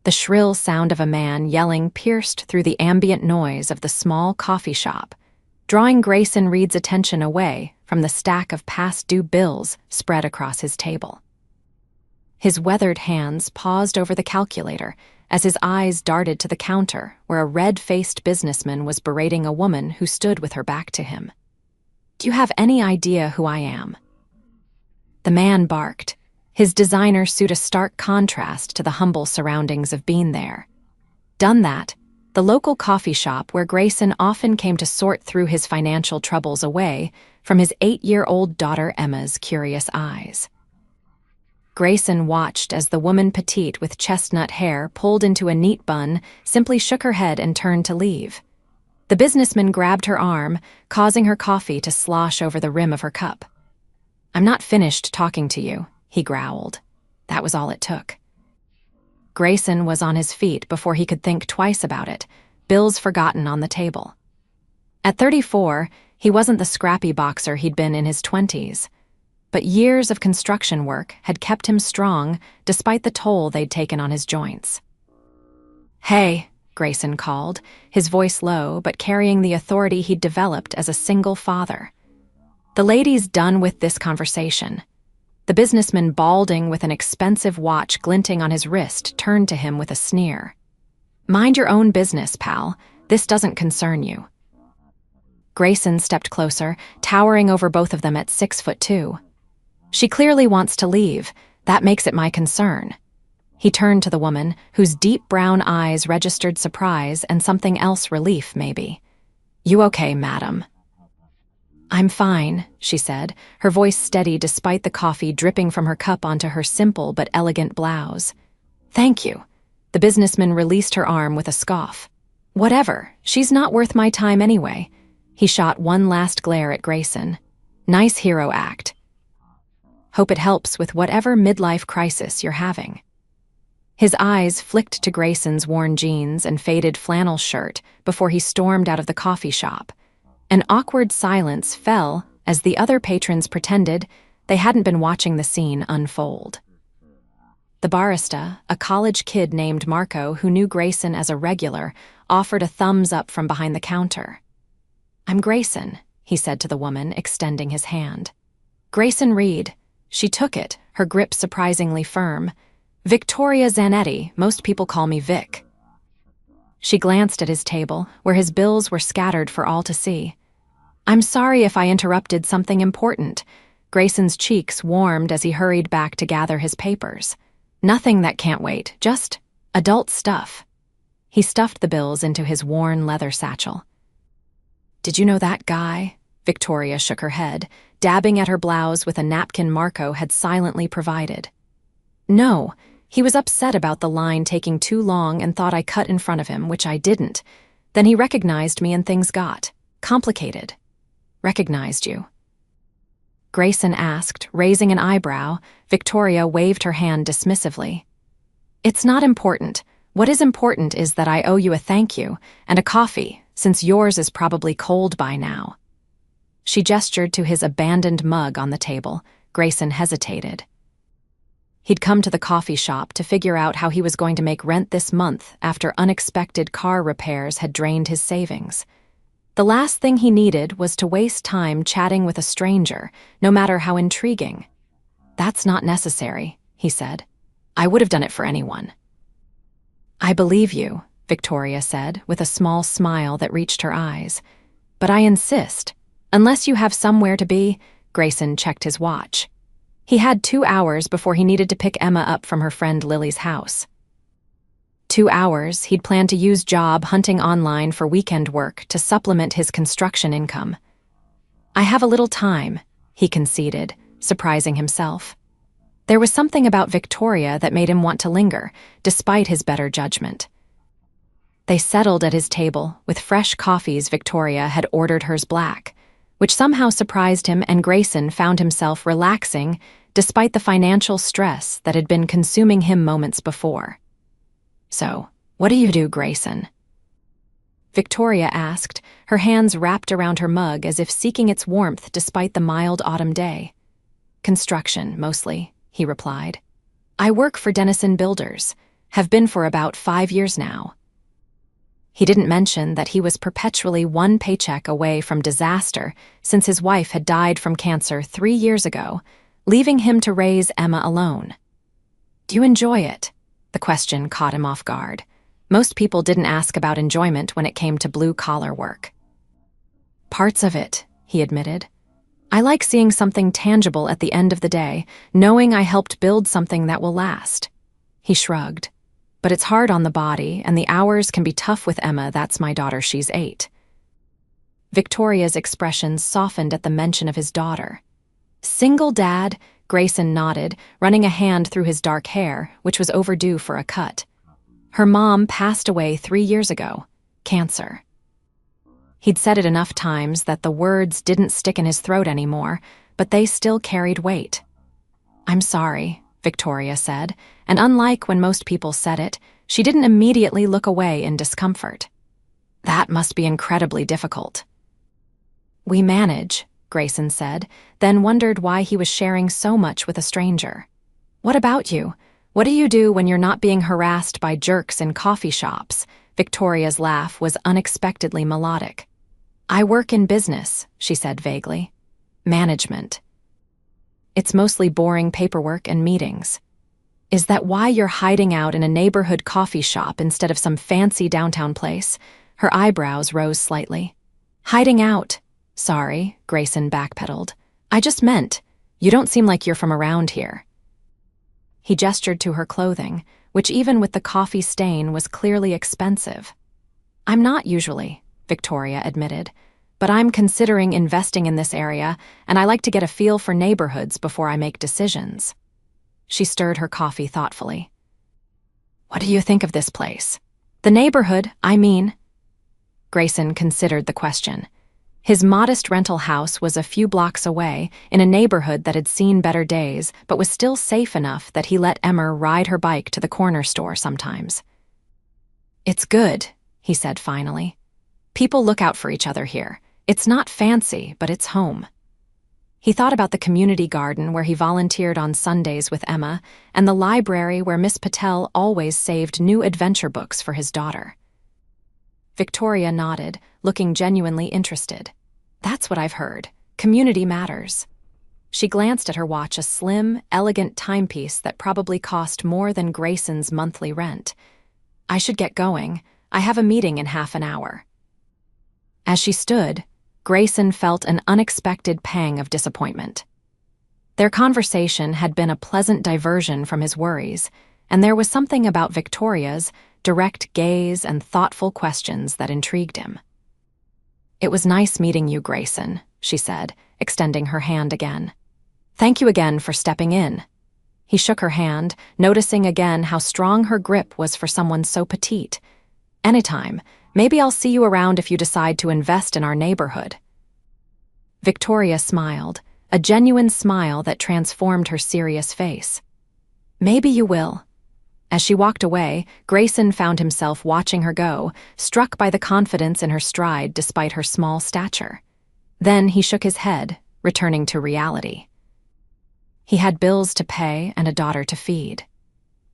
The shrill sound of a man yelling pierced through the ambient noise of the small coffee shop, drawing Grayson Reed's attention away from the stack of past-due bills spread across his table. His weathered hands paused over the calculator as his eyes darted to the counter where a red-faced businessman was berating a woman who stood with her back to him. "Do you have any idea who I am?" The man barked, his designer suit a stark contrast to the humble surroundings of being there. Done that, the local coffee shop where Grayson often came to sort through his financial troubles away from his 8-year-old daughter Emma's curious eyes. Grayson watched as the woman petite with chestnut hair pulled into a neat bun simply shook her head and turned to leave. The businessman grabbed her arm, causing her coffee to slosh over the rim of her cup. "I'm not finished talking to you," he growled. That was all it took. Grayson was on his feet before he could think twice about it, bills forgotten on the table. At 34, he wasn't the scrappy boxer he'd been in his 20s. But years of construction work had kept him strong despite the toll they'd taken on his joints. "Hey," Grayson called, his voice low but carrying the authority he'd developed as a single father. "The lady's done with this conversation." The businessman, balding with an expensive watch glinting on his wrist, turned to him with a sneer. "Mind your own business, pal. This doesn't concern you." Grayson stepped closer, towering over both of them at 6'2". "She clearly wants to leave. That makes it my concern." He turned to the woman, whose deep brown eyes registered surprise and something else, relief, maybe. "You okay, madam?" "I'm fine," she said, her voice steady despite the coffee dripping from her cup onto her simple but elegant blouse. "Thank you." The businessman released her arm with a scoff. "Whatever, she's not worth my time anyway." He shot one last glare at Grayson. "Nice hero act. Hope it helps with whatever midlife crisis you're having." His eyes flicked to Grayson's worn jeans and faded flannel shirt before he stormed out of the coffee shop. An awkward silence fell as the other patrons pretended they hadn't been watching the scene unfold. The barista, a college kid named Marco who knew Grayson as a regular, offered a thumbs up from behind the counter. "I'm Grayson," he said to the woman, extending his hand. "Grayson Reed." She took it, her grip surprisingly firm. "Victoria Zanetti, most people call me Vic." She glanced at his table, where his bills were scattered for all to see. "I'm sorry if I interrupted something important." Grayson's cheeks warmed as he hurried back to gather his papers. "Nothing that can't wait, just adult stuff." He stuffed the bills into his worn leather satchel. "Did you know that guy?" Victoria shook her head, dabbing at her blouse with a napkin Marco had silently provided. "No, he was upset about the line taking too long and thought I cut in front of him, which I didn't. Then he recognized me and things got complicated." "Recognized you?" Grayson asked, raising an eyebrow. Victoria waved her hand dismissively. "It's not important. What is important is that I owe you a thank you and a coffee, since yours is probably cold by now." She gestured to his abandoned mug on the table. Grayson hesitated. He'd come to the coffee shop to figure out how he was going to make rent this month after unexpected car repairs had drained his savings. The last thing he needed was to waste time chatting with a stranger, no matter how intriguing. "That's not necessary," he said. "I would have done it for anyone." "I believe you," Victoria said, with a small smile that reached her eyes. "But I insist. Unless you have somewhere to be," Grayson checked his watch. He had 2 hours before he needed to pick Emma up from her friend Lily's house. 2 hours he'd planned to use job hunting online for weekend work to supplement his construction income. "I have a little time," he conceded, surprising himself. There was something about Victoria that made him want to linger, despite his better judgment. They settled at his table with fresh coffees. Victoria had ordered hers black, which somehow surprised him, and Grayson found himself relaxing despite the financial stress that had been consuming him moments before. "So, what do you do, Grayson?" Victoria asked, her hands wrapped around her mug as if seeking its warmth despite the mild autumn day. "Construction, mostly," he replied. "I work for Dennison Builders." Have been for about 5 years now. He didn't mention that he was perpetually one paycheck away from disaster since his wife had died from cancer 3 years ago, leaving him to raise Emma alone. Do you enjoy it? The question caught him off guard. Most people didn't ask about enjoyment when it came to blue-collar work. Parts of it, he admitted. I like seeing something tangible at the end of the day, knowing I helped build something that will last. He shrugged. But it's hard on the body, and the hours can be tough with Emma. That's my daughter, she's 8. Victoria's expression softened at the mention of his daughter. Single dad, Grayson nodded, running a hand through his dark hair, which was overdue for a cut. Her mom passed away 3 years ago. Cancer. He'd said it enough times that the words didn't stick in his throat anymore, but they still carried weight. I'm sorry, Victoria said, and unlike when most people said it, she didn't immediately look away in discomfort. That must be incredibly difficult. We manage, Grayson said, then wondered why he was sharing so much with a stranger. What about you? What do you do when you're not being harassed by jerks in coffee shops? Victoria's laugh was unexpectedly melodic. I work in business, she said vaguely. Management. It's mostly boring paperwork and meetings. Is that why you're hiding out in a neighborhood coffee shop instead of some fancy downtown place? Her eyebrows rose slightly. Hiding out. Sorry, Grayson backpedaled. I just meant, you don't seem like you're from around here. He gestured to her clothing, which even with the coffee stain was clearly expensive. I'm not usually, Victoria admitted, but I'm considering investing in this area, and I like to get a feel for neighborhoods before I make decisions. She stirred her coffee thoughtfully. What do you think of this place? The neighborhood, I mean. Grayson considered the question. His modest rental house was a few blocks away, in a neighborhood that had seen better days, but was still safe enough that he let Emma ride her bike to the corner store sometimes. It's good, he said finally. People look out for each other here. It's not fancy, but it's home. He thought about the community garden where he volunteered on Sundays with Emma, and the library where Miss Patel always saved new adventure books for his daughter. Victoria nodded, looking genuinely interested. That's what I've heard. Community matters. She glanced at her watch, a slim, elegant timepiece that probably cost more than Grayson's monthly rent. I should get going. I have a meeting in half an hour. As she stood, Grayson felt an unexpected pang of disappointment. Their conversation had been a pleasant diversion from his worries, and there was something about Victoria's direct gaze and thoughtful questions that intrigued him. It was nice meeting you, Grayson, she said, extending her hand again. Thank you again for stepping in. He shook her hand, noticing again how strong her grip was for someone so petite. Anytime. Maybe I'll see you around if you decide to invest in our neighborhood. Victoria smiled, a genuine smile that transformed her serious face. Maybe you will. As she walked away, Grayson found himself watching her go, struck by the confidence in her stride despite her small stature. Then he shook his head, returning to reality. He had bills to pay and a daughter to feed.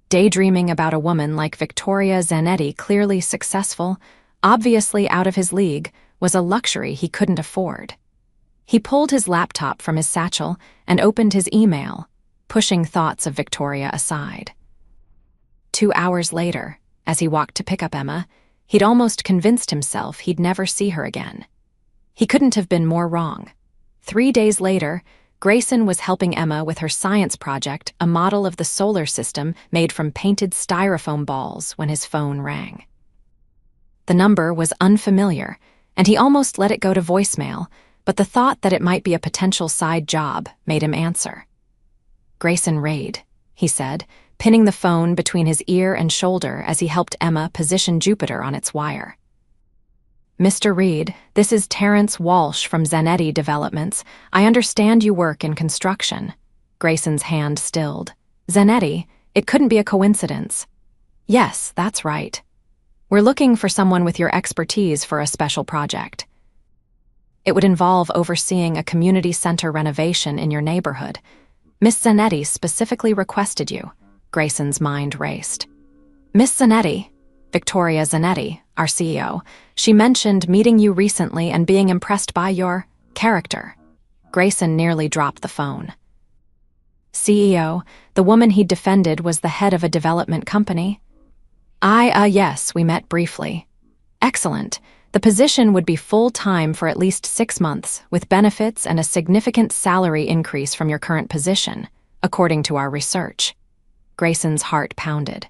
Daydreaming about a woman like Victoria Zanetti, clearly successful, obviously out of his league, was a luxury he couldn't afford. He pulled his laptop from his satchel and opened his email, pushing thoughts of Victoria aside. 2 hours later, as he walked to pick up Emma, he'd almost convinced himself he'd never see her again. He couldn't have been more wrong. 3 days later, Grayson was helping Emma with her science project, a model of the solar system made from painted styrofoam balls, when his phone rang. The number was unfamiliar, and he almost let it go to voicemail, but the thought that it might be a potential side job made him answer. Grayson Raid, he said, pinning the phone between his ear and shoulder as he helped Emma position Jupiter on its wire. Mr. Reed, this is Terrence Walsh from Zanetti Developments. I understand you work in construction. Grayson's hand stilled. Zanetti? It couldn't be a coincidence. Yes, that's right. We're looking for someone with your expertise for a special project. It would involve overseeing a community center renovation in your neighborhood. Miss Zanetti specifically requested you. Grayson's mind raced. Miss Zanetti, Victoria Zanetti, our CEO, she mentioned meeting you recently and being impressed by your character. Grayson nearly dropped the phone. CEO, the woman he'd defended was the head of a development company. Yes, we met briefly. Excellent. The position would be full-time for at least 6 months, with benefits and a significant salary increase from your current position, according to our research. Grayson's heart pounded.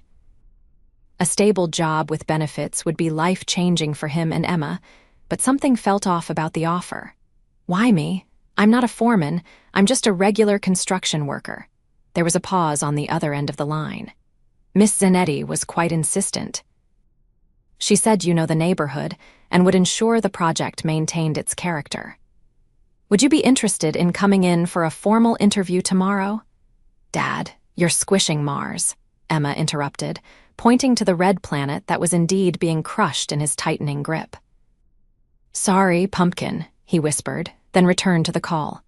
A stable job with benefits would be life-changing for him and Emma, but something felt off about the offer. Why me? I'm not a foreman, I'm just a regular construction worker. There was a pause on the other end of the line. Miss Zanetti was quite insistent. She said you know the neighborhood and would ensure the project maintained its character. Would you be interested in coming in for a formal interview tomorrow? Dad, you're squishing Mars, Emma interrupted, pointing to the red planet that was indeed being crushed in his tightening grip. Sorry, Pumpkin, he whispered, then returned to the call.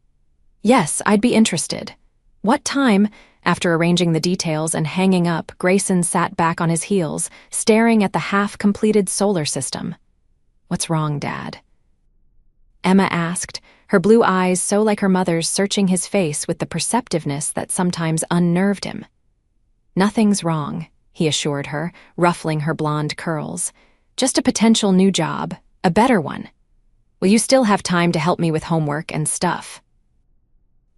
Yes, I'd be interested. What time? After arranging the details and hanging up, Grayson sat back on his heels, staring at the half-completed solar system. What's wrong, Dad? Emma asked, her blue eyes so like her mother's, searching his face with the perceptiveness that sometimes unnerved him. Nothing's wrong, he assured her, ruffling her blonde curls. Just a potential new job, a better one. Will you still have time to help me with homework and stuff?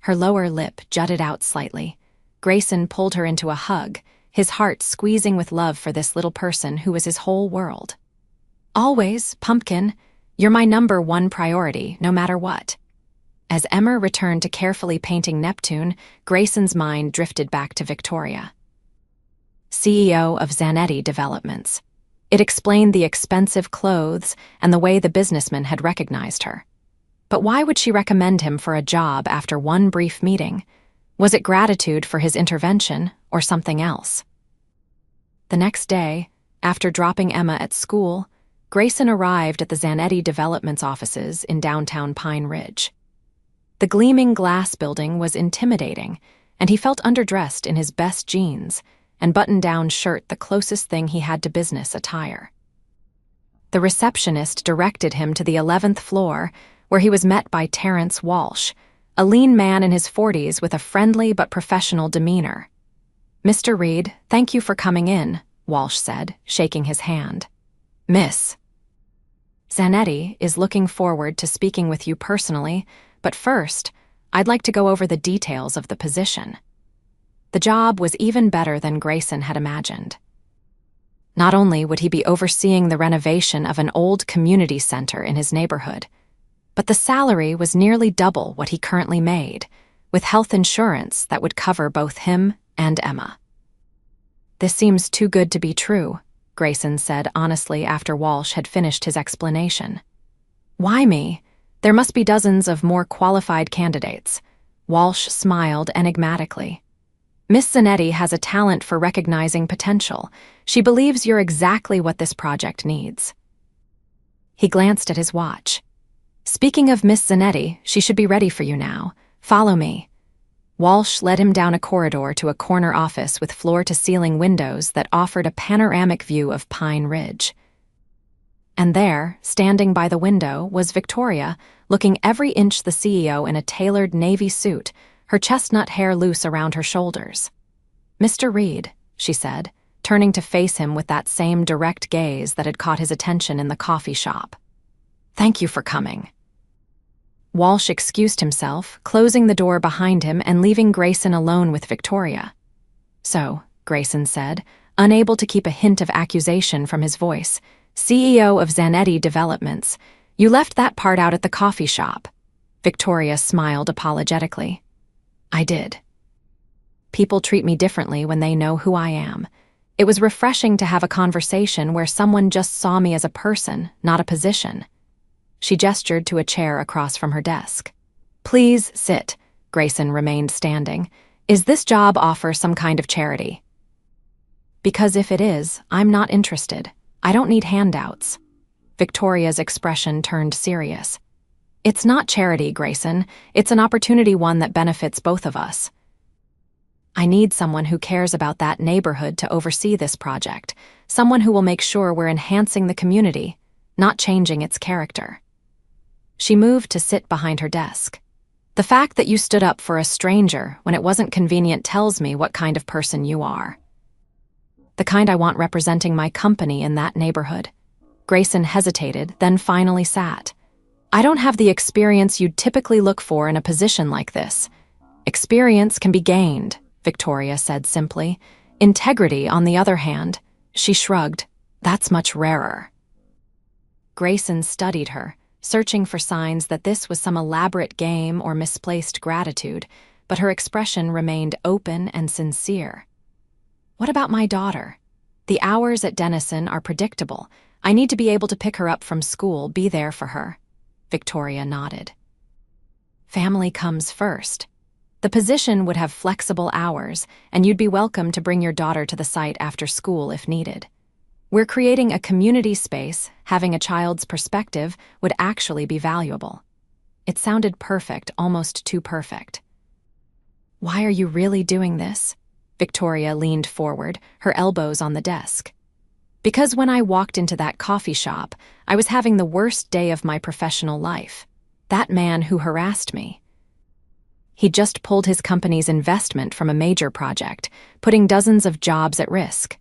Her lower lip jutted out slightly. Grayson pulled her into a hug, his heart squeezing with love for this little person who was his whole world. Always, Pumpkin. You're my #1 priority, no matter what. As Emma returned to carefully painting Neptune, Grayson's mind drifted back to Victoria. CEO of Zanetti Developments. It explained the expensive clothes and the way the businessman had recognized her. But why would she recommend him for a job after one brief meeting? Was it gratitude for his intervention or something else? The next day, after dropping Emma at school, Grayson arrived at the Zanetti Developments offices in downtown Pine Ridge. The gleaming glass building was intimidating, and he felt underdressed in his best jeans and button-down shirt, the closest thing he had to business attire. The receptionist directed him to the 11th floor, where he was met by Terrence Walsh, a lean man in his 40s with a friendly but professional demeanor. Mr. Reed, thank you for coming in, Walsh said, shaking his hand. Miss Zanetti is looking forward to speaking with you personally, but first, I'd like to go over the details of the position. The job was even better than Grayson had imagined. Not only would he be overseeing the renovation of an old community center in his neighborhood, but the salary was nearly double what he currently made, with health insurance that would cover both him and Emma. This seems too good to be true, Grayson said honestly after Walsh had finished his explanation. Why me? There must be dozens of more qualified candidates. Walsh smiled enigmatically. Miss Zanetti has a talent for recognizing potential. She believes you're exactly what this project needs. He glanced at his watch. Speaking of Miss Zanetti, she should be ready for you now. Follow me. Walsh led him down a corridor to a corner office with floor-to-ceiling windows that offered a panoramic view of Pine Ridge. And there, standing by the window, was Victoria, looking every inch the CEO in a tailored navy suit, her chestnut hair loose around her shoulders. Mr. Reed, she said, turning to face him with that same direct gaze that had caught his attention in the coffee shop. Thank you for coming. Walsh excused himself, closing the door behind him and leaving Grayson alone with Victoria. So, Grayson said, unable to keep a hint of accusation from his voice, CEO of Zanetti Developments, you left that part out at the coffee shop. Victoria smiled apologetically. I did. People treat me differently when they know who I am. It was refreshing to have a conversation where someone just saw me as a person, not a position. She gestured to a chair across from her desk. Please sit. Grayson remained standing. Is this job offer some kind of charity? Because if it is, I'm not interested. I don't need handouts. Victoria's expression turned serious. It's not charity, Grayson. It's an opportunity, one that benefits both of us. I need someone who cares about that neighborhood to oversee this project, someone who will make sure we're enhancing the community, not changing its character. She moved to sit behind her desk. The fact that you stood up for a stranger when it wasn't convenient tells me what kind of person you are. The kind I want representing my company in that neighborhood. Grayson hesitated, then finally sat. I don't have the experience you'd typically look for in a position like this. Experience can be gained, Victoria said simply. Integrity, on the other hand, she shrugged. That's much rarer. Grayson studied her, searching for signs that this was some elaborate game or misplaced gratitude, but her expression remained open and sincere. What about my daughter? The hours at Denison are predictable. I need to be able to pick her up from school, be there for her. Victoria nodded. Family comes first. The position would have flexible hours, and you'd be welcome to bring your daughter to the site after school if needed. We're creating a community space. Having a child's perspective would actually be valuable. It sounded perfect, almost too perfect. Why are you really doing this? Victoria leaned forward, her elbows on the desk. Because when I walked into that coffee shop, I was having the worst day of my professional life. That man who harassed me. He just pulled his company's investment from a major project, putting dozens of jobs at risk.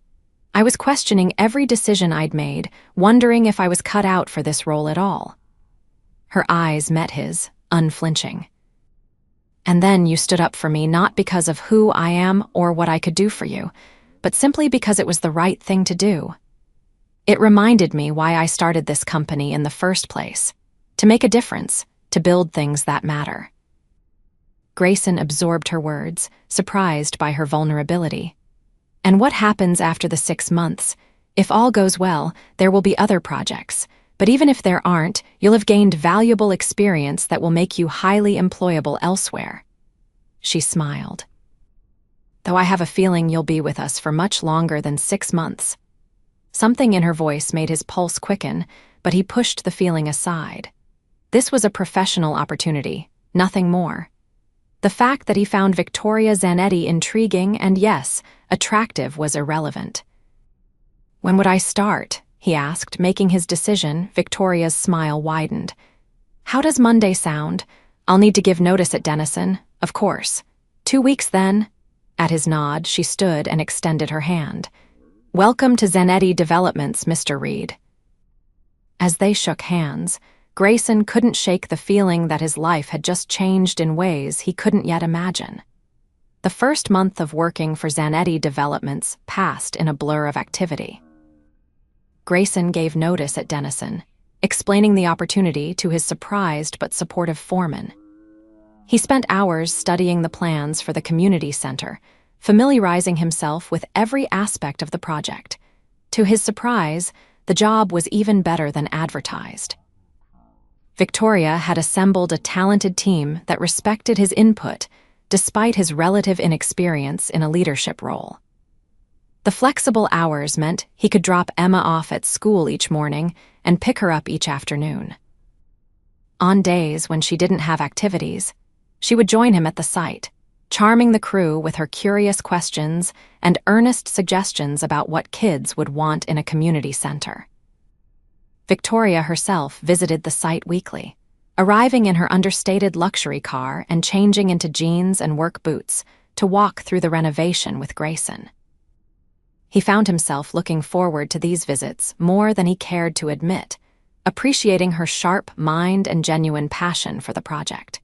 I was questioning every decision I'd made, wondering if I was cut out for this role at all. Her eyes met his, unflinching. And then you stood up for me not because of who I am or what I could do for you, but simply because it was the right thing to do. It reminded me why I started this company in the first place, to make a difference, to build things that matter. Grayson absorbed her words, surprised by her vulnerability. And what happens after the 6 months? If all goes well, there will be other projects. But even if there aren't, you'll have gained valuable experience that will make you highly employable elsewhere. She smiled. Though I have a feeling you'll be with us for much longer than 6 months. Something in her voice made his pulse quicken, but he pushed the feeling aside. This was a professional opportunity, nothing more. The fact that he found Victoria Zanetti intriguing and, yes, attractive was irrelevant. When would I start? He asked, making his decision. Victoria's smile widened. How does Monday sound? I'll need to give notice at Denison, of course. 2 weeks then. At his nod, she stood and extended her hand. Welcome to Zanetti Developments, Mr. Reed. As they shook hands, Grayson couldn't shake the feeling that his life had just changed in ways he couldn't yet imagine. The first month of working for Zanetti Developments passed in a blur of activity. Grayson gave notice at Denison, explaining the opportunity to his surprised but supportive foreman. He spent hours studying the plans for the community center, familiarizing himself with every aspect of the project. To his surprise, the job was even better than advertised. Victoria had assembled a talented team that respected his input, despite his relative inexperience in a leadership role. The flexible hours meant he could drop Emma off at school each morning and pick her up each afternoon. On days when she didn't have activities, she would join him at the site, charming the crew with her curious questions and earnest suggestions about what kids would want in a community center. Victoria herself visited the site weekly, arriving in her understated luxury car and changing into jeans and work boots to walk through the renovation with Grayson. He found himself looking forward to these visits more than he cared to admit, appreciating her sharp mind and genuine passion for the project.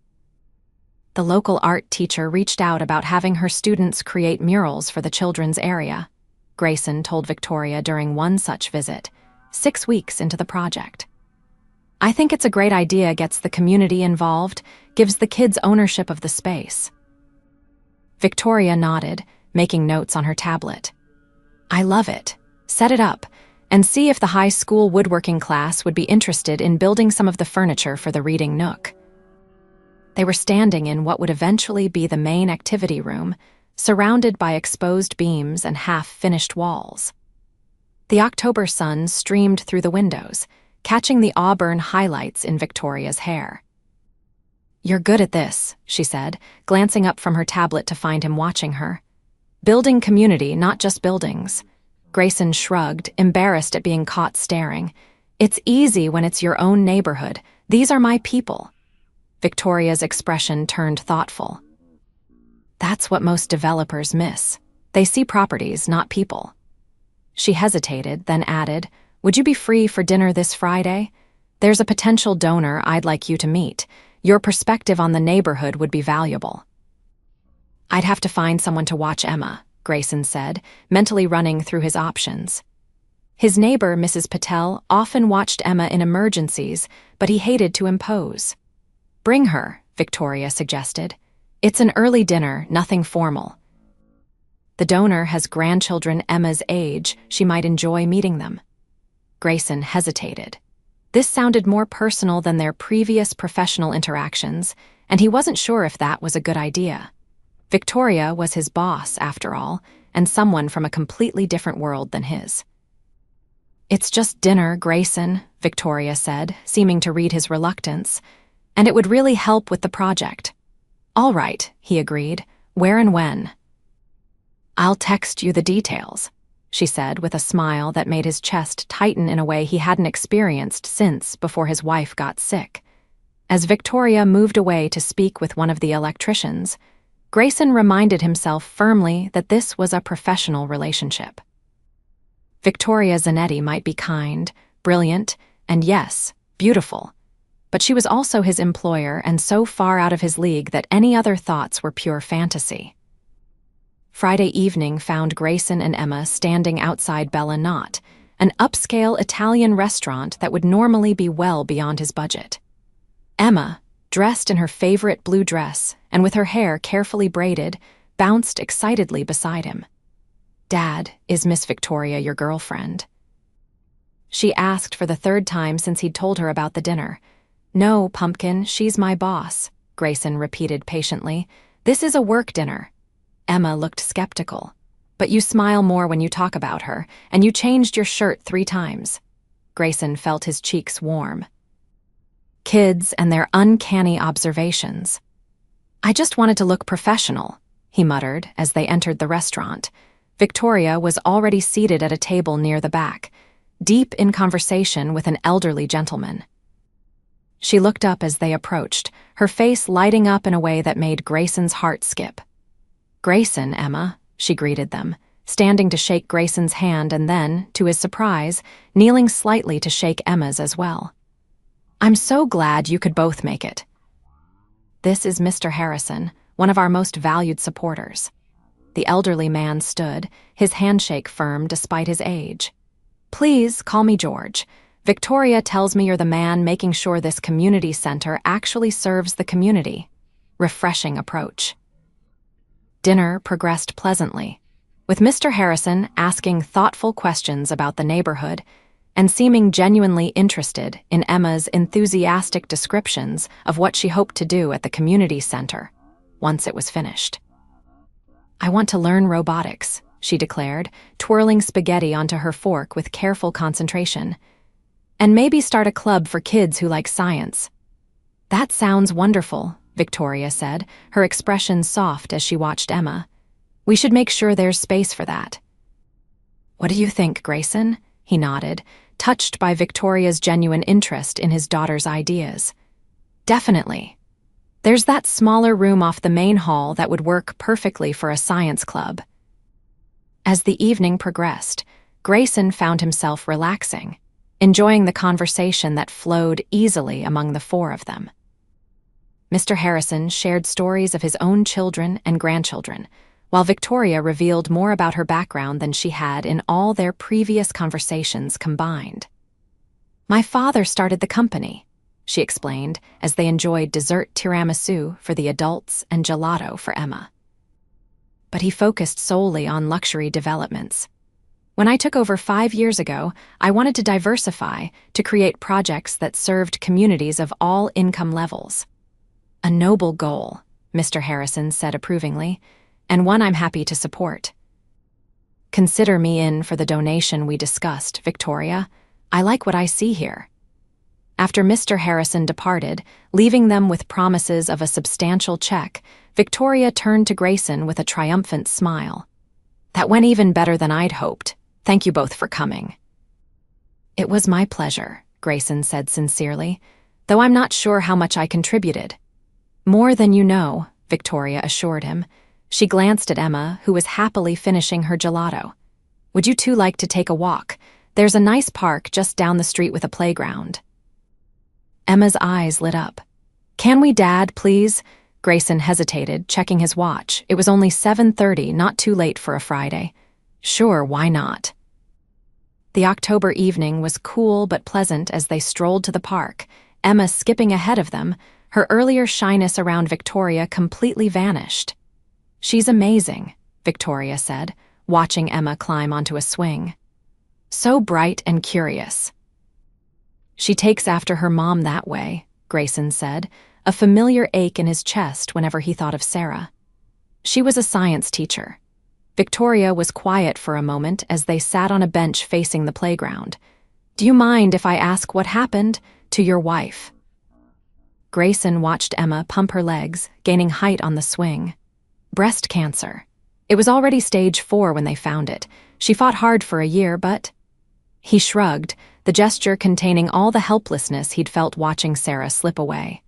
The local art teacher reached out about having her students create murals for the children's area, Grayson told Victoria during one such visit, 6 weeks into the project. I think it's a great idea, gets the community involved, gives the kids ownership of the space. Victoria nodded, making notes on her tablet. I love it. Set it up, and see if the high school woodworking class would be interested in building some of the furniture for the reading nook. They were standing in what would eventually be the main activity room, surrounded by exposed beams and half-finished walls. The October sun streamed through the windows, catching the auburn highlights in Victoria's hair. You're good at this, she said, glancing up from her tablet to find him watching her. Building community, not just buildings. Grayson shrugged, embarrassed at being caught staring. It's easy when it's your own neighborhood. These are my people. Victoria's expression turned thoughtful. That's what most developers miss. They see properties, not people. She hesitated, then added, "Would you be free for dinner this Friday? There's a potential donor I'd like you to meet. Your perspective on the neighborhood would be valuable." "I'd have to find someone to watch Emma," Grayson said, mentally running through his options. His neighbor, Mrs. Patel, often watched Emma in emergencies, but he hated to impose. "Bring her," Victoria suggested. "It's an early dinner, nothing formal. The donor has grandchildren Emma's age. She might enjoy meeting them." Grayson hesitated. This sounded more personal than their previous professional interactions, and he wasn't sure if that was a good idea. Victoria was his boss, after all, and someone from a completely different world than his. "It's just dinner, Grayson," Victoria said, seeming to read his reluctance, "and it would really help with the project." "All right," he agreed. "Where and when?" "I'll text you the details," she said with a smile that made his chest tighten in a way he hadn't experienced since before his wife got sick. As Victoria moved away to speak with one of the electricians, Grayson reminded himself firmly that this was a professional relationship. Victoria Zanetti might be kind, brilliant, and yes, beautiful, but she was also his employer and so far out of his league that any other thoughts were pure fantasy. Friday evening found Grayson and Emma standing outside Bella Not, an upscale Italian restaurant that would normally be well beyond his budget. Emma, dressed in her favorite blue dress and with her hair carefully braided, bounced excitedly beside him. "Dad, is Miss Victoria your girlfriend?" She asked for the third time since he'd told her about the dinner. "No, Pumpkin, she's my boss," Grayson repeated patiently. "This is a work dinner." Emma looked skeptical. "But you smile more when you talk about her, and you changed your shirt 3 times. Grayson felt his cheeks warm. Kids and their uncanny observations. "I just wanted to look professional," he muttered as they entered the restaurant. Victoria was already seated at a table near the back, deep in conversation with an elderly gentleman. She looked up as they approached, her face lighting up in a way that made Grayson's heart skip. "Grayson, Emma," she greeted them, standing to shake Grayson's hand and then, to his surprise, kneeling slightly to shake Emma's as well. "I'm so glad you could both make it. This is Mr. Harrison, one of our most valued supporters." The elderly man stood, his handshake firm despite his age. "Please call me George. Victoria tells me you're the man making sure this community center actually serves the community." Refreshing approach. Dinner progressed pleasantly, with Mr. Harrison asking thoughtful questions about the neighborhood and seeming genuinely interested in Emma's enthusiastic descriptions of what she hoped to do at the community center once it was finished. "I want to learn robotics," she declared, twirling spaghetti onto her fork with careful concentration. "And maybe start a club for kids who like science." "That sounds wonderful," Victoria said, her expression soft as she watched Emma. "We should make sure there's space for that." "What do you think, Grayson?" He nodded, touched by Victoria's genuine interest in his daughter's ideas. "Definitely. There's that smaller room off the main hall that would work perfectly for a science club." As the evening progressed, Grayson found himself relaxing, enjoying the conversation that flowed easily among the 4 of them. Mr. Harrison shared stories of his own children and grandchildren, while Victoria revealed more about her background than she had in all their previous conversations combined. "My father started the company," she explained as they enjoyed dessert tiramisu for the adults and gelato for Emma. "But he focused solely on luxury developments. When I took over 5 years ago, I wanted to diversify to create projects that served communities of all income levels." "A noble goal," Mr. Harrison said approvingly, "and one I'm happy to support." "Consider me in for the donation we discussed, Victoria. I like what I see here." After Mr. Harrison departed, leaving them with promises of a substantial check, Victoria turned to Grayson with a triumphant smile. That went even better than I'd hoped. Thank you both for coming. It was my pleasure, Grayson said sincerely, though I'm not sure how much I contributed. More than you know, Victoria assured him. She glanced at Emma, who was happily finishing her gelato. Would you two like to take a walk? There's a nice park just down the street with a playground. Emma's eyes lit up. Can we, Dad, please? Grayson hesitated, checking his watch. It was only 7:30, not too late for a Friday. Sure, why not? The October evening was cool but pleasant as they strolled to the park, Emma skipping ahead of them. Her earlier shyness around Victoria completely vanished. She's amazing, Victoria said, watching Emma climb onto a swing. So bright and curious. She takes after her mom that way, Grayson said, a familiar ache in his chest whenever he thought of Sarah. She was a science teacher. Victoria was quiet for a moment as they sat on a bench facing the playground. Do you mind if I ask what happened to your wife? Grayson watched Emma pump her legs, gaining height on the swing. Breast cancer. It was already stage 4 when they found it. She fought hard for a year, but... He shrugged, the gesture containing all the helplessness he'd felt watching Sarah slip away.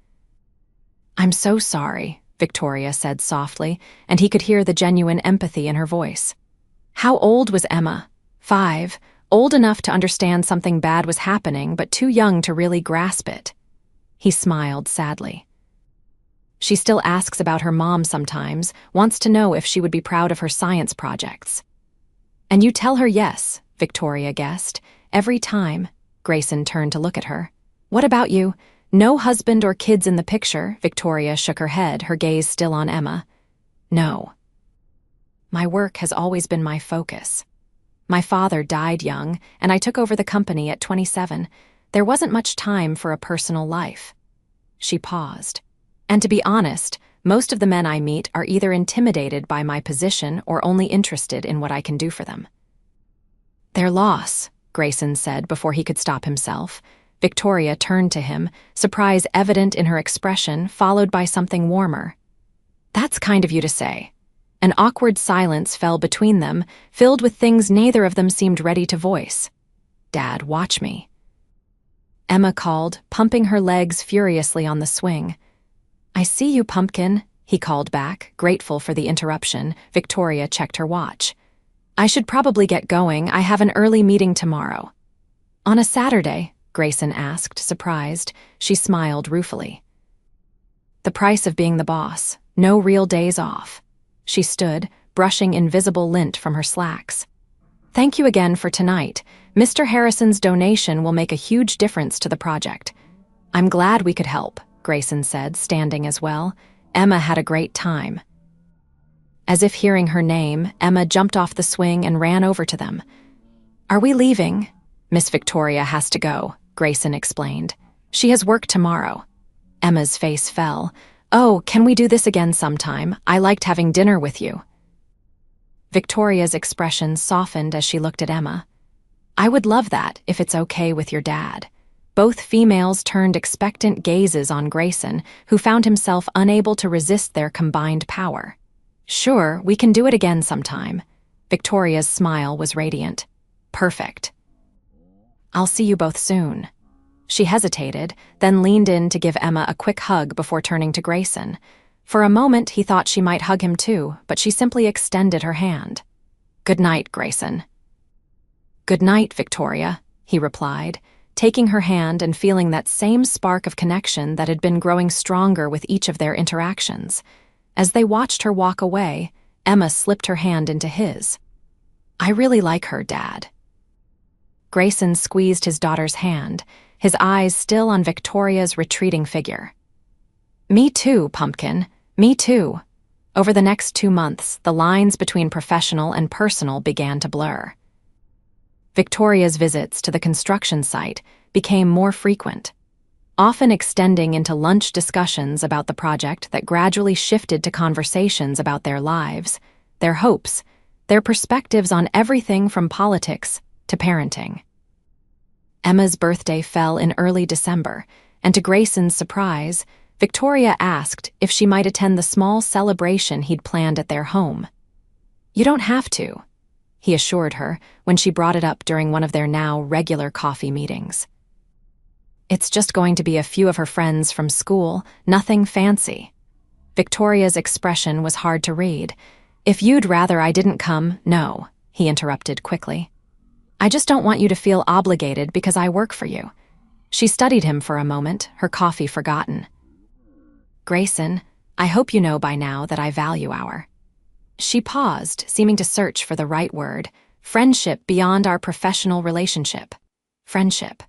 I'm so sorry, Victoria said softly, and he could hear the genuine empathy in her voice. How old was Emma? 5, old enough to understand something bad was happening, but too young to really grasp it. He smiled sadly. She still asks about her mom sometimes, wants to know if she would be proud of her science projects. And you tell her yes, Victoria guessed. Every time. Grayson turned to look at her. What about you? No husband or kids in the picture? Victoria shook her head, her gaze still on Emma. No. My work has always been my focus. My father died young, and I took over the company at 27. There wasn't much time for a personal life. She paused. And to be honest, most of the men I meet are either intimidated by my position or only interested in what I can do for them. Their loss, Grayson said before he could stop himself. Victoria turned to him, surprise evident in her expression, followed by something warmer. That's kind of you to say. An awkward silence fell between them, filled with things neither of them seemed ready to voice. Dad, watch me. Emma called, pumping her legs furiously on the swing. I see you, Pumpkin, he called back, grateful for the interruption. Victoria checked her watch. I should probably get going. I have an early meeting tomorrow. On a Saturday? Grayson asked, surprised. She smiled ruefully. The price of being the boss. No real days off. She stood, brushing invisible lint from her slacks. Thank you again for tonight. Mr. Harrison's donation will make a huge difference to the project. I'm glad we could help, Grayson said, standing as well. Emma had a great time. As if hearing her name, Emma jumped off the swing and ran over to them. Are we leaving? Miss Victoria has to go, Grayson explained. She has work tomorrow. Emma's face fell. Oh, can we do this again sometime? I liked having dinner with you. Victoria's expression softened as she looked at Emma. I would love that, if it's okay with your dad. Both females turned expectant gazes on Grayson, who found himself unable to resist their combined power. Sure, we can do it again sometime. Victoria's smile was radiant. Perfect. I'll see you both soon. She hesitated, then leaned in to give Emma a quick hug before turning to Grayson. For a moment, he thought she might hug him too, but she simply extended her hand. Good night, Grayson. Good night, Victoria, he replied, taking her hand and feeling that same spark of connection that had been growing stronger with each of their interactions. As they watched her walk away, Emma slipped her hand into his. I really like her, Dad. Grayson squeezed his daughter's hand, his eyes still on Victoria's retreating figure. Me too, Pumpkin. Me too. Over the next 2 months, the lines between professional and personal began to blur. Victoria's visits to the construction site became more frequent, often extending into lunch discussions about the project that gradually shifted to conversations about their lives, their hopes, their perspectives on everything from politics to parenting. Emma's birthday fell in early December, and to Grayson's surprise, Victoria asked if she might attend the small celebration he'd planned at their home. You don't have to, he assured her when she brought it up during one of their now regular coffee meetings. It's just going to be a few of her friends from school, nothing fancy. Victoria's expression was hard to read. If you'd rather I didn't come, no, he interrupted quickly. I just don't want you to feel obligated because I work for you. She studied him for a moment, her coffee forgotten. Grayson, I hope you know by now that I value our... She paused, seeming to search for the right word. Friendship beyond our professional relationship. Friendship.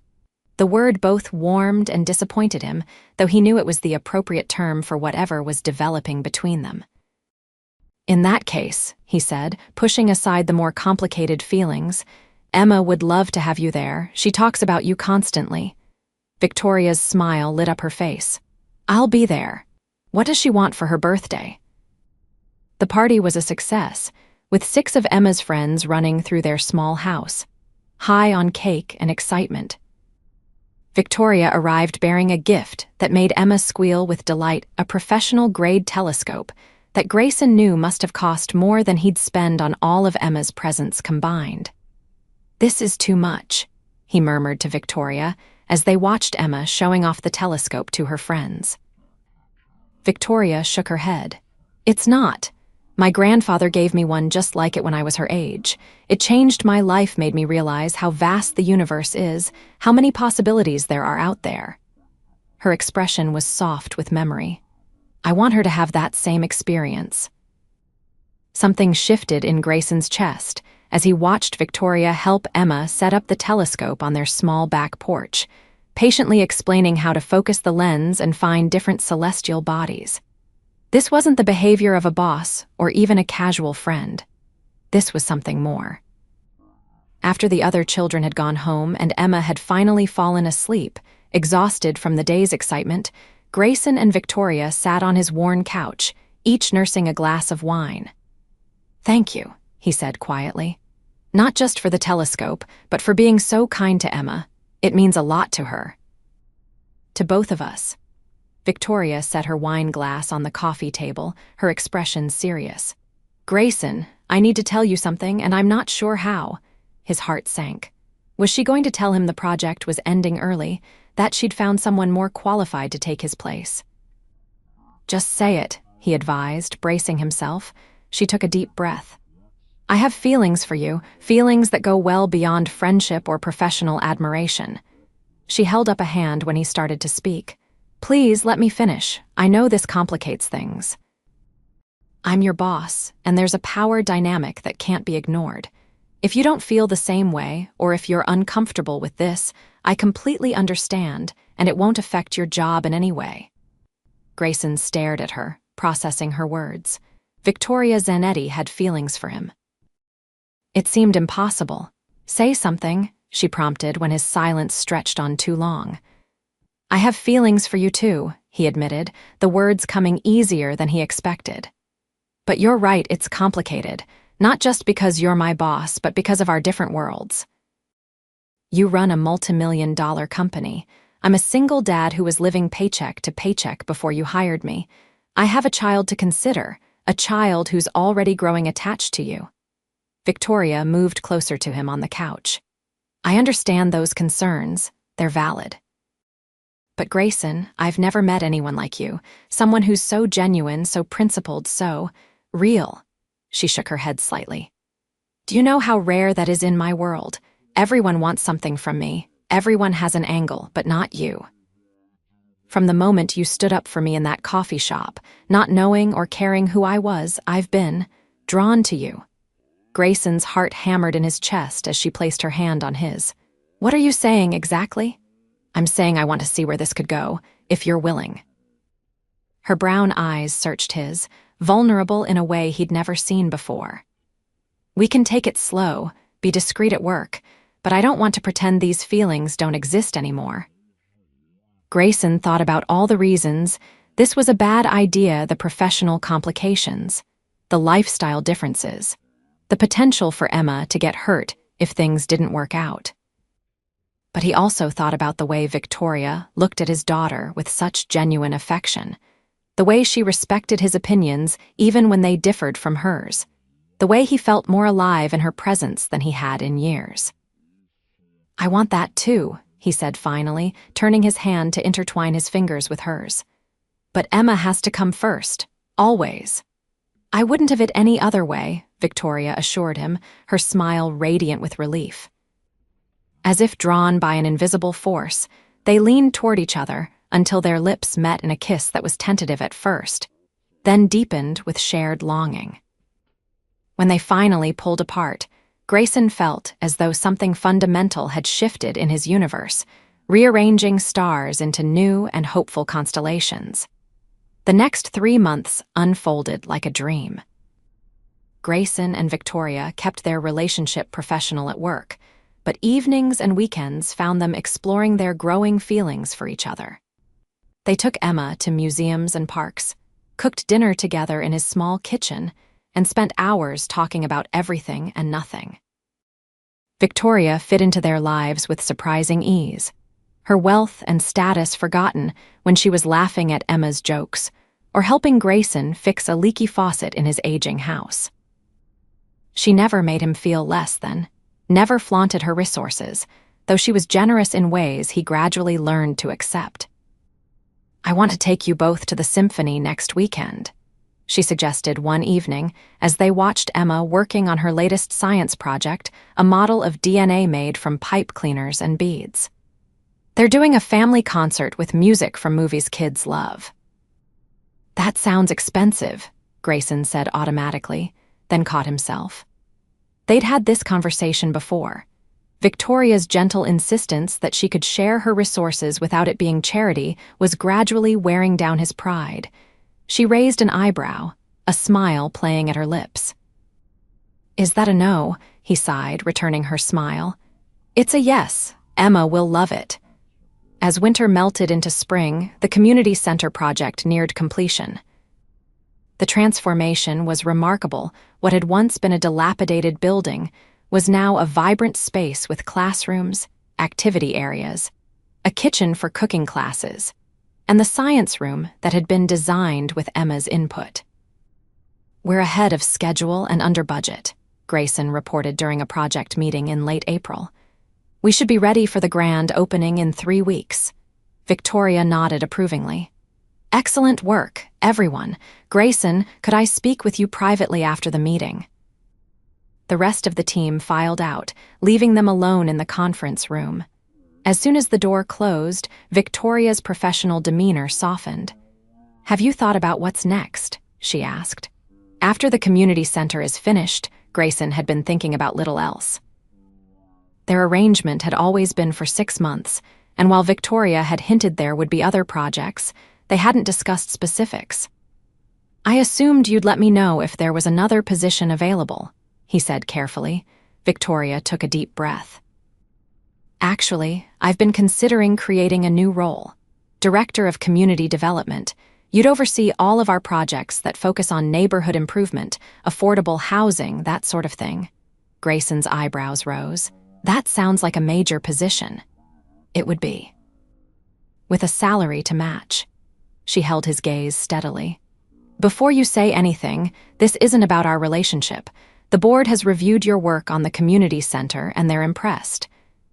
The word both warmed and disappointed him, though he knew it was the appropriate term for whatever was developing between them. In that case, he said, pushing aside the more complicated feelings, Emma would love to have you there. She talks about you constantly. Victoria's smile lit up her face. I'll be there. What does she want for her birthday? The party was a success, with 6 of Emma's friends running through their small house, high on cake and excitement. Victoria arrived bearing a gift that made Emma squeal with delight, a professional-grade telescope that Grayson knew must have cost more than he'd spend on all of Emma's presents combined. This is too much, he murmured to Victoria as they watched Emma showing off the telescope to her friends. Victoria shook her head. It's not. My grandfather gave me one just like it when I was her age. It changed my life, made me realize how vast the universe is, how many possibilities there are out there. Her expression was soft with memory. I want her to have that same experience. Something shifted in Grayson's chest as he watched Victoria help Emma set up the telescope on their small back porch, patiently explaining how to focus the lens and find different celestial bodies. This wasn't the behavior of a boss or even a casual friend. This was something more. After the other children had gone home and Emma had finally fallen asleep, exhausted from the day's excitement, Grayson and Victoria sat on his worn couch, each nursing a glass of wine. Thank you, he said quietly. Not just for the telescope, but for being so kind to Emma. It means a lot to her. To both of us. Victoria set her wine glass on the coffee table, her expression serious. Grayson, I need to tell you something, and I'm not sure how. His heart sank. Was she going to tell him the project was ending early, that she'd found someone more qualified to take his place? Just say it, he advised, bracing himself. She took a deep breath. I have feelings for you, feelings that go well beyond friendship or professional admiration. She held up a hand when he started to speak. Please let me finish. I know this complicates things. I'm your boss, and there's a power dynamic that can't be ignored. If you don't feel the same way, or if you're uncomfortable with this, I completely understand, and it won't affect your job in any way. Grayson stared at her, processing her words. Victoria Zanetti had feelings for him. It seemed impossible. Say something, she prompted when his silence stretched on too long. I have feelings for you too, he admitted, the words coming easier than he expected. But you're right, it's complicated, not just because you're my boss, but because of our different worlds. You run a multi-million-dollar company. I'm a single dad who was living paycheck to paycheck before you hired me. I have a child to consider, a child who's already growing attached to you. Victoria moved closer to him on the couch. I understand those concerns. They're valid. But Grayson, I've never met anyone like you, someone who's so genuine, so principled, so real. She shook her head slightly. Do you know how rare that is in my world? Everyone wants something from me. Everyone has an angle, but not you. From the moment you stood up for me in that coffee shop, not knowing or caring who I was, I've been drawn to you. Grayson's heart hammered in his chest as she placed her hand on his. What are you saying exactly? I'm saying I want to see where this could go, if you're willing. Her brown eyes searched his, vulnerable in a way he'd never seen before. We can take it slow, be discreet at work, but I don't want to pretend these feelings don't exist anymore. Grayson thought about all the reasons this was a bad idea, the professional complications, the lifestyle differences, the potential for Emma to get hurt if things didn't work out. But he also thought about the way Victoria looked at his daughter with such genuine affection, the way she respected his opinions even when they differed from hers. the way he felt more alive in her presence than he had in years. "I want that too," he said finally, turning his hand to intertwine his fingers with hers. "But Emma has to come first, always." "I wouldn't have it any other way," Victoria assured him, her smile radiant with relief. As if drawn by an invisible force, they leaned toward each other until their lips met in a kiss that was tentative at first, then deepened with shared longing. When they finally pulled apart, Grayson felt as though something fundamental had shifted in his universe, rearranging stars into new and hopeful constellations. The next 3 months unfolded like a dream. Grayson and Victoria kept their relationship professional at work, but evenings and weekends found them exploring their growing feelings for each other. They took Emma to museums and parks, cooked dinner together in his small kitchen, and spent hours talking about everything and nothing. Victoria fit into their lives with surprising ease, her wealth and status forgotten when she was laughing at Emma's jokes or helping Grayson fix a leaky faucet in his aging house. She never made him feel less than, never flaunted her resources, though she was generous in ways he gradually learned to accept. "I want to take you both to the symphony next weekend," she suggested one evening as they watched Emma working on her latest science project, a model of DNA made from pipe cleaners and beads. "They're doing a family concert with music from movies kids love." "That sounds expensive," Grayson said automatically, then caught himself. They'd had this conversation before. Victoria's gentle insistence that she could share her resources without it being charity was gradually wearing down his pride. She raised an eyebrow, a smile playing at her lips. "Is that a no?" he sighed, returning her smile. "It's a yes. Emma will love it." As winter melted into spring, the community center project neared completion. The transformation was remarkable. What had once been a dilapidated building was now a vibrant space with classrooms, activity areas, a kitchen for cooking classes, and the science room that had been designed with Emma's input. "We're ahead of schedule and under budget," Grayson reported during a project meeting in late April. "We should be ready for the grand opening in 3 weeks." Victoria nodded approvingly. "Excellent work, everyone. Grayson, could I speak with you privately after the meeting?" The rest of the team filed out, leaving them alone in the conference room. As soon as the door closed, Victoria's professional demeanor softened. "Have you thought about what's next?" she asked. After the community center is finished, Grayson had been thinking about little else. Their arrangement had always been for 6 months, and while Victoria had hinted there would be other projects, they hadn't discussed specifics. "I assumed you'd let me know if there was another position available," he said carefully. Victoria took a deep breath. "Actually, I've been considering creating a new role. Director of Community Development. You'd oversee all of our projects that focus on neighborhood improvement, affordable housing, that sort of thing." Grayson's eyebrows rose. "That sounds like a major position." "It would be. With a salary to match." She held his gaze steadily. "Before you say anything, this isn't about our relationship. The board has reviewed your work on the community center and they're impressed.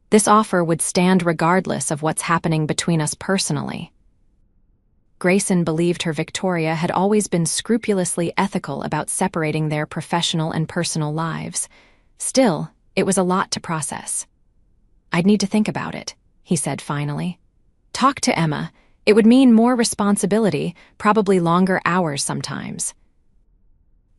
This offer would stand regardless of what's happening between us personally." Grayson believed her Victoria had always been scrupulously ethical about separating their professional and personal lives. Still, it was a lot to process. "I'd need to think about it," he said finally. "Talk to Emma. It would mean more responsibility, probably longer hours sometimes."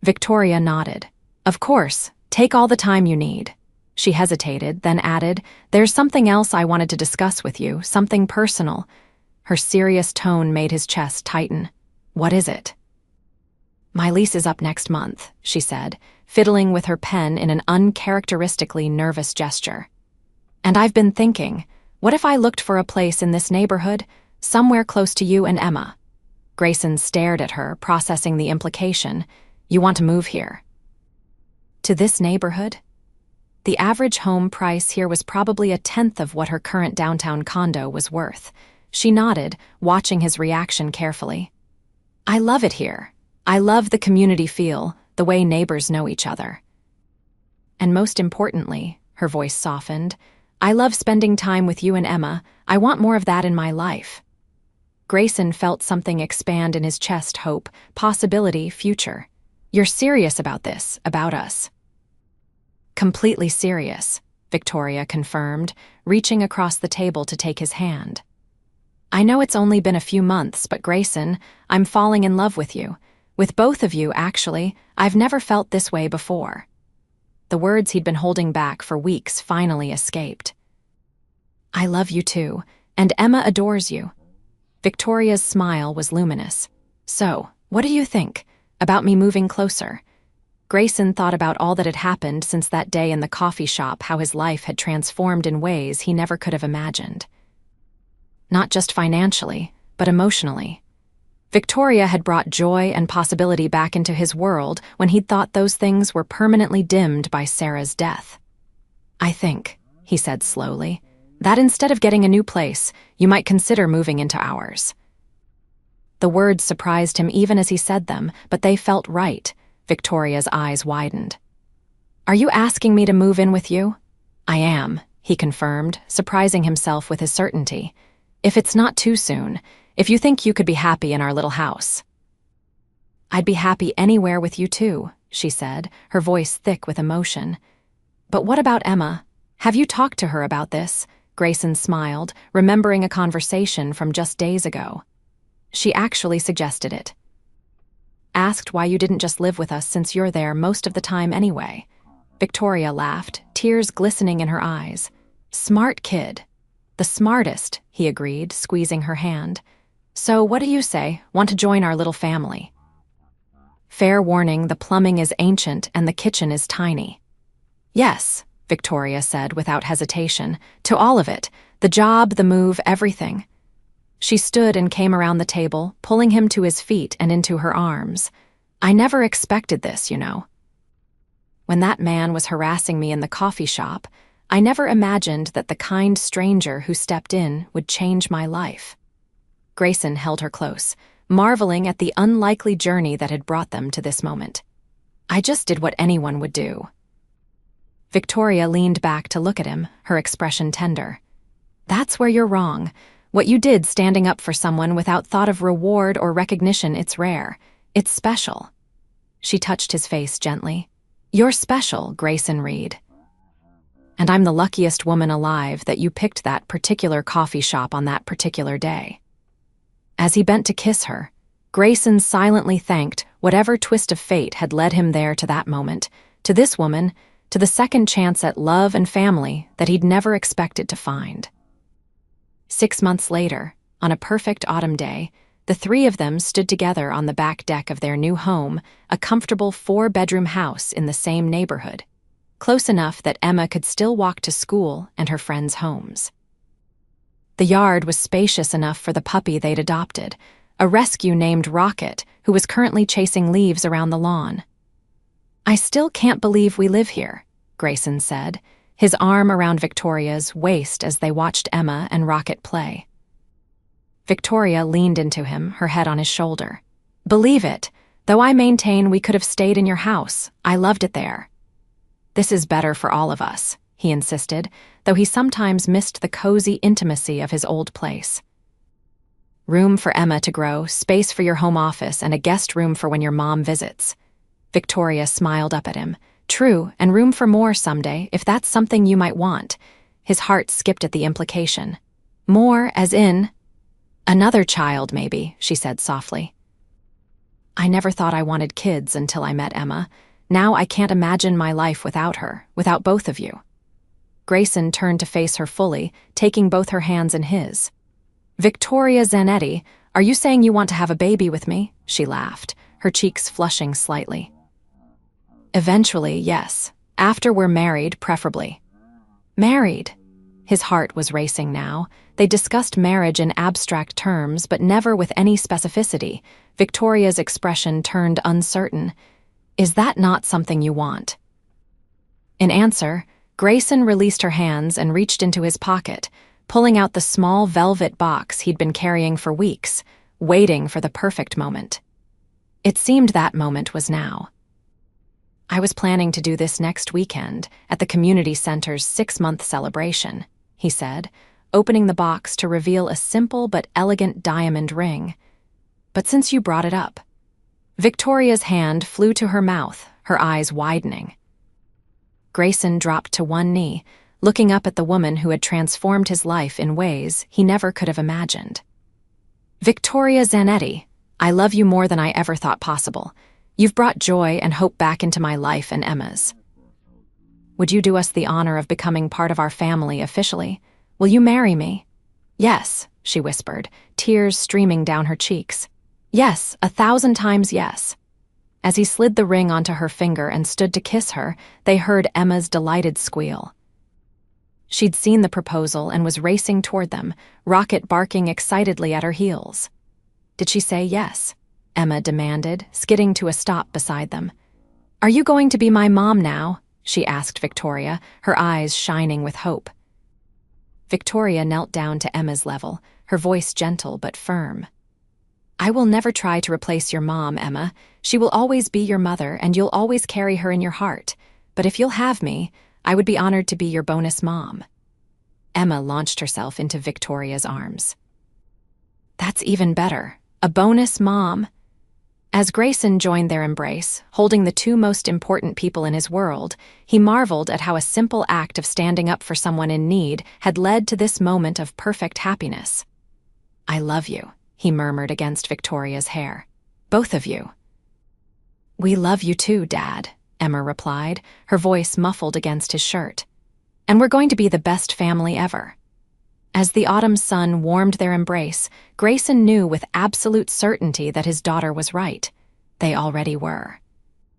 Victoria nodded. "Of course, take all the time you need." She hesitated, then added, "There's something else I wanted to discuss with you, something personal." Her serious tone made his chest tighten. "What is it?" "My lease is up next month," she said, fiddling with her pen in an uncharacteristically nervous gesture. "And I've been thinking, what if I looked for a place in this neighborhood, somewhere close to you and Emma?" Grayson stared at her, processing the implication. "You want to move here?" "To this neighborhood?" The average home price here was probably a tenth of what her current downtown condo was worth. She nodded, watching his reaction carefully. "I love it here. I love the community feel, the way neighbors know each other. And most importantly, her voice softened, I love spending time with you and Emma. I want more of that in my life. Grayson felt something expand in his chest, hope, possibility, future. You're serious about this, about us? Completely serious, Victoria confirmed, reaching across the table to take his hand. I know it's only been a few months, but Grayson, I'm falling in love with you. With both of you, actually. I've never felt this way before. The words he'd been holding back for weeks finally escaped. I love you too, and Emma adores you. Victoria's smile was luminous. So, what do you think? About me moving closer? Grayson thought about all that had happened since that day in the coffee shop, how his life had transformed in ways he never could have imagined. Not just financially, but emotionally. Victoria had brought joy and possibility back into his world when he'd thought those things were permanently dimmed by Sarah's death. I think, he said slowly, that instead of getting a new place, you might consider moving into ours. The words surprised him even as he said them, but they felt right. Victoria's eyes widened. Are you asking me to move in with you? I am, he confirmed, surprising himself with his certainty. If it's not too soon, if you think you could be happy in our little house. I'd be happy anywhere with you too, she said, her voice thick with emotion. But what about Emma? Have you talked to her about this? Grayson smiled, remembering a conversation from just days ago. She actually suggested it. Asked why you didn't just live with us since you're there most of the time anyway. Victoria laughed, tears glistening in her eyes. Smart kid. The smartest, he agreed, squeezing her hand. So what do you say? Want to join our little family? Fair warning, the plumbing is ancient and the kitchen is tiny. Yes, Victoria said without hesitation, to all of it, the job, the move, everything. She stood and came around the table, pulling him to his feet and into her arms. I never expected this, you know. When that man was harassing me in the coffee shop, I never imagined that the kind stranger who stepped in would change my life. Grayson held her close, marveling at the unlikely journey that had brought them to this moment. I just did what anyone would do. Victoria leaned back to look at him, her expression tender. That's where you're wrong. What you did standing up for someone without thought of reward or recognition, it's rare. It's special. She touched his face gently. You're special, Grayson Reed. And I'm the luckiest woman alive that you picked that particular coffee shop on that particular day. As he bent to kiss her, Grayson silently thanked whatever twist of fate had led him there to that moment, to this woman, to the second chance at love and family that he'd never expected to find. 6 months later, on a perfect autumn day, the three of them stood together on the back deck of their new home, a comfortable 4-bedroom house in the same neighborhood, close enough that Emma could still walk to school and her friends' homes. The yard was spacious enough for the puppy they'd adopted, a rescue named Rocket, who was currently chasing leaves around the lawn. I still can't believe we live here, Grayson said, his arm around Victoria's waist as they watched Emma and Rocket play. Victoria leaned into him, her head on his shoulder. Believe it, though I maintain we could have stayed in your house. I loved it there. This is better for all of us, he insisted, though he sometimes missed the cozy intimacy of his old place. Room for Emma to grow, space for your home office, and a guest room for when your mom visits. Victoria smiled up at him. True, and room for more someday, if that's something you might want. His heart skipped at the implication. More, as in... Another child, maybe, she said softly. I never thought I wanted kids until I met Emma. Now I can't imagine my life without her, without both of you. Grayson turned to face her fully, taking both her hands in his. Victoria Zanetti, are you saying you want to have a baby with me? She laughed, her cheeks flushing slightly. Eventually, yes. After we're married, preferably. Married? His heart was racing now. They discussed marriage in abstract terms, but never with any specificity. Victoria's expression turned uncertain. Is that not something you want? In answer, Grayson released her hands and reached into his pocket, pulling out the small velvet box he'd been carrying for weeks, waiting for the perfect moment. It seemed that moment was now. I was planning to do this next weekend at the community center's 6-month celebration, he said, opening the box to reveal a simple but elegant diamond ring. But since you brought it up. Victoria's hand flew to her mouth, her eyes widening. Grayson dropped to one knee, looking up at the woman who had transformed his life in ways he never could have imagined. Victoria Zanetti, I love you more than I ever thought possible. You've brought joy and hope back into my life and Emma's. Would you do us the honor of becoming part of our family officially? Will you marry me? Yes, she whispered, tears streaming down her cheeks. Yes, 1,000 times yes. As he slid the ring onto her finger and stood to kiss her, they heard Emma's delighted squeal. She'd seen the proposal and was racing toward them, Rocket barking excitedly at her heels. Did she say yes? Emma demanded, skidding to a stop beside them. Are you going to be my mom now? She asked Victoria, her eyes shining with hope. Victoria knelt down to Emma's level, her voice gentle but firm. I will never try to replace your mom, Emma. She will always be your mother, and you'll always carry her in your heart. But if you'll have me, I would be honored to be your bonus mom. Emma launched herself into Victoria's arms. That's even better. A bonus mom. As Grayson joined their embrace, holding the two most important people in his world, he marveled at how a simple act of standing up for someone in need had led to this moment of perfect happiness. I love you, he murmured against Victoria's hair. Both of you. We love you too, Dad, Emma replied, her voice muffled against his shirt. And we're going to be the best family ever. As the autumn sun warmed their embrace, Grayson knew with absolute certainty that his daughter was right. They already were.